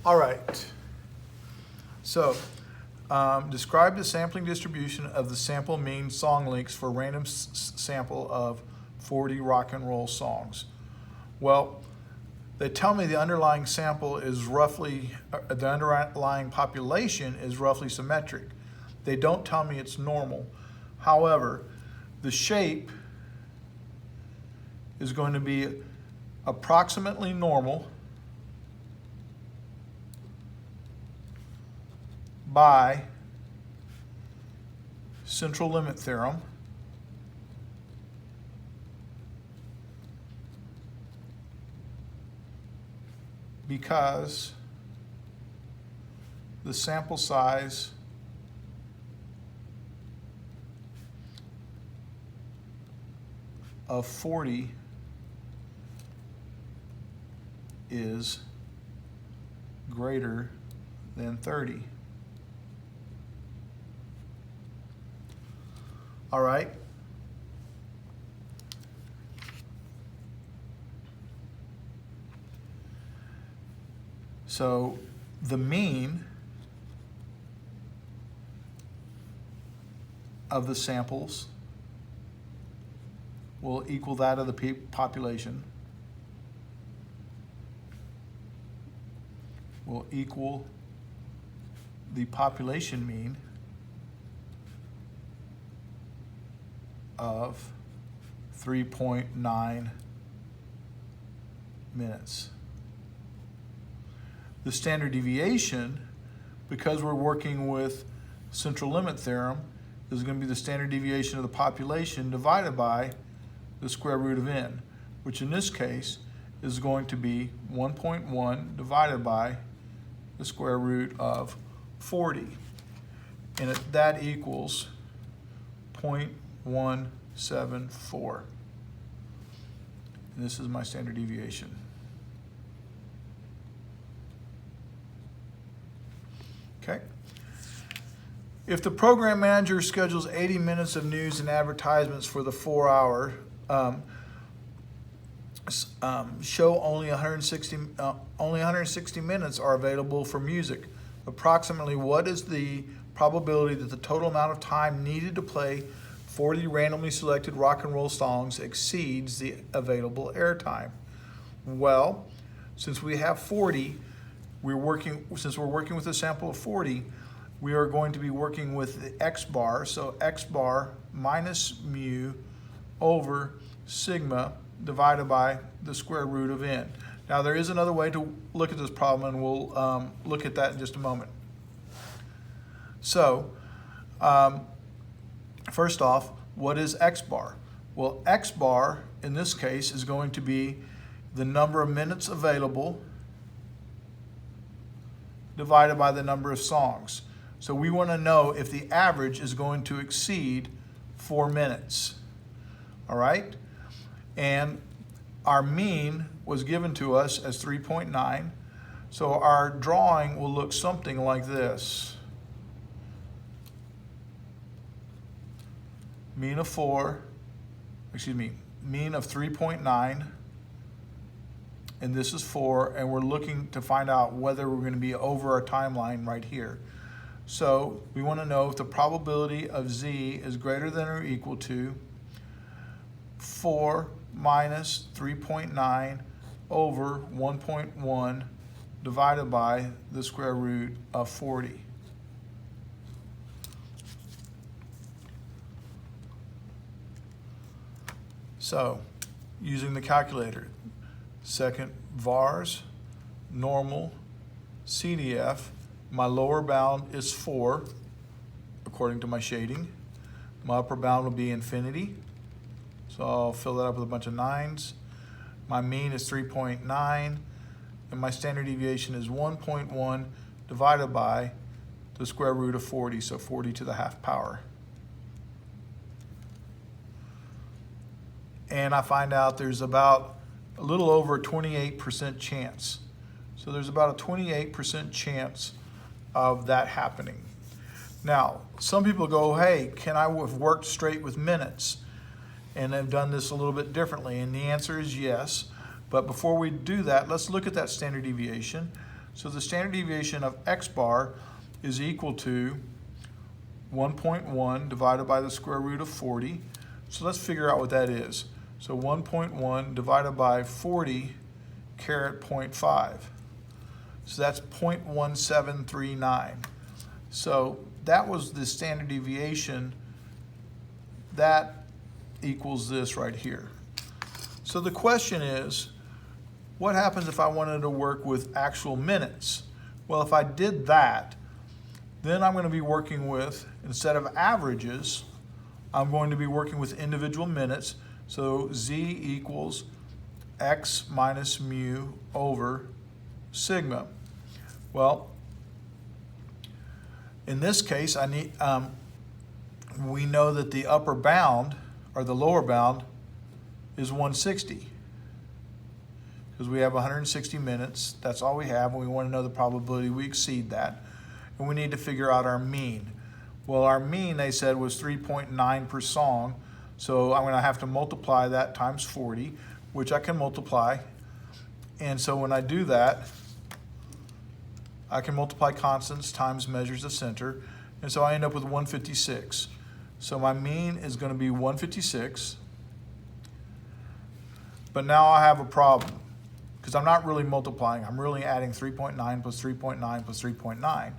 All right. So, describe the sampling distribution of the sample mean song lengths for a random sample of 40 rock and roll songs. Well, they tell me the underlying sample is roughly, the underlying population is roughly symmetric. They don't tell me it's normal. However, the shape is going to be approximately normal by central limit theorem because the sample size of 40 is greater than 30. All right. So the mean of the samples will equal that of the population, will equal the population mean of 3.9 minutes. The standard deviation, because we're working with central limit theorem, is going to be the standard deviation of the population divided by the square root of n, which in this case is going to be 1.1 divided by the square root of 40. And that equals 0.174. And this is my standard deviation. Okay. If the program manager schedules 80 minutes of news and advertisements for the 4 hour show, only 160 minutes are available for music. Approximately what is the probability that the total amount of time needed to play 40 randomly selected rock and roll songs exceeds the available airtime? Well, since we have 40, since we're working with a sample of 40, we are going to be working with the x bar, so x bar minus mu over sigma divided by the square root of n. Now there is another way to look at this problem, and we'll look at that in just a moment. So, first off, what is x bar? Well, x bar in this case is going to be the number of minutes available divided by the number of songs. So we want to know if the average is going to exceed 4 minutes. All right? And our mean was given to us as 3.9. So our drawing will look something like this. Mean of 3.9. And this is 4, and we're looking to find out whether we're going to be over our timeline right here. So we want to know if the probability of z is greater than or equal to 4 minus 3.9 over 1.1 divided by the square root of 40. So, using the calculator, second vars, normal, CDF, my lower bound is 4, according to my shading. My upper bound will be infinity, so I'll fill that up with a bunch of 9s. My mean is 3.9, and my standard deviation is 1.1 divided by the square root of 40, so 40 to the half power. And I find out there's about a little over a 28% chance. So there's about a 28% chance of that happening. Now, some people go, hey, can I have worked straight with minutes? And they've done this a little bit differently. And the answer is yes. But before we do that, let's look at that standard deviation. So the standard deviation of x bar is equal to 1.1 divided by the square root of 40. So let's figure out what that is. So 1.1 divided by 40 caret 0.5. So that's 0.1739. So that was the standard deviation. That equals this right here. So the question is, what happens if I wanted to work with actual minutes? Well, if I did that, then I'm going to be working with, instead of averages, I'm going to be working with individual minutes. So Z equals X minus mu over sigma. Well, in this case, we know that the upper bound, or the lower bound, is 160. Because we have 160 minutes, that's all we have, and we want to know the probability we exceed that. And we need to figure out our mean. Well, our mean, they said, was 3.9 per song, so I'm going to have to multiply that times 40, which I can multiply. And so when I do that, I can multiply constants times measures of center, and so I end up with 156. So my mean is going to be 156, but now I have a problem, because I'm not really multiplying, I'm really adding 3.9 plus 3.9 plus 3.9.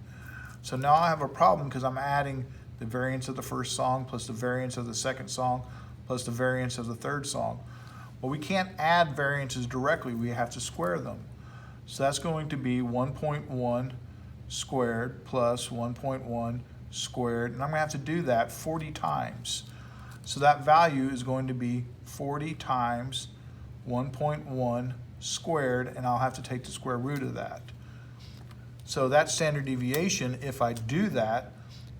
So now I have a problem because I'm adding the variance of the first song plus the variance of the second song plus the variance of the third song. Well, we can't add variances directly, we have to square them. So that's going to be 1.1 squared plus 1.1 squared, and I'm going to have to do that 40 times. So that value is going to be 40 times 1.1 squared, and I'll have to take the square root of that. So that standard deviation, if I do that,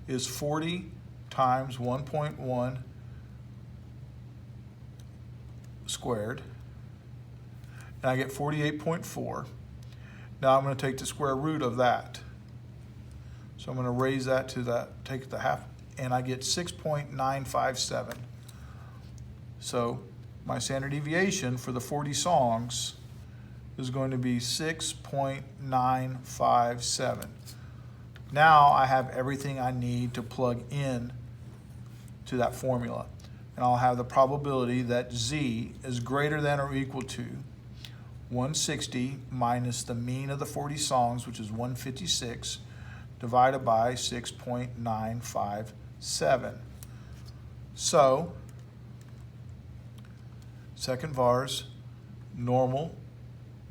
is 40 times 1.1 squared, and I get 48.4. Now I'm going to take the square root of that. So I'm going to raise that to that, take the half, and I get 6.957. So my standard deviation for the 40 songs is going to be 6.957. Now I have everything I need to plug in to that formula. And I'll have the probability that Z is greater than or equal to 160 minus the mean of the 40 songs, which is 156, divided by 6.957. So, second vars, normal,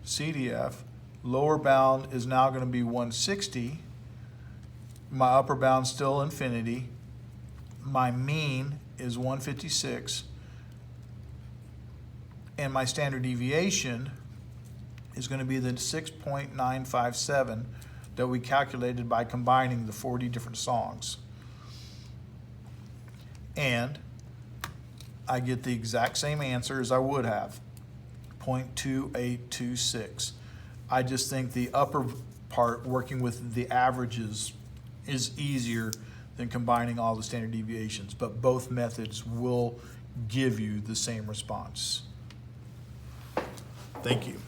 CDF, lower bound is now going to be 160. My upper bound still infinity. My mean is 156. And my standard deviation is going to be the 6.957 that we calculated by combining the 40 different songs. And I get the exact same answer as I would have, 0.2826. I just think the upper part, working with the averages, is easier than combining all the standard deviations, but both methods will give you the same response. Thank you.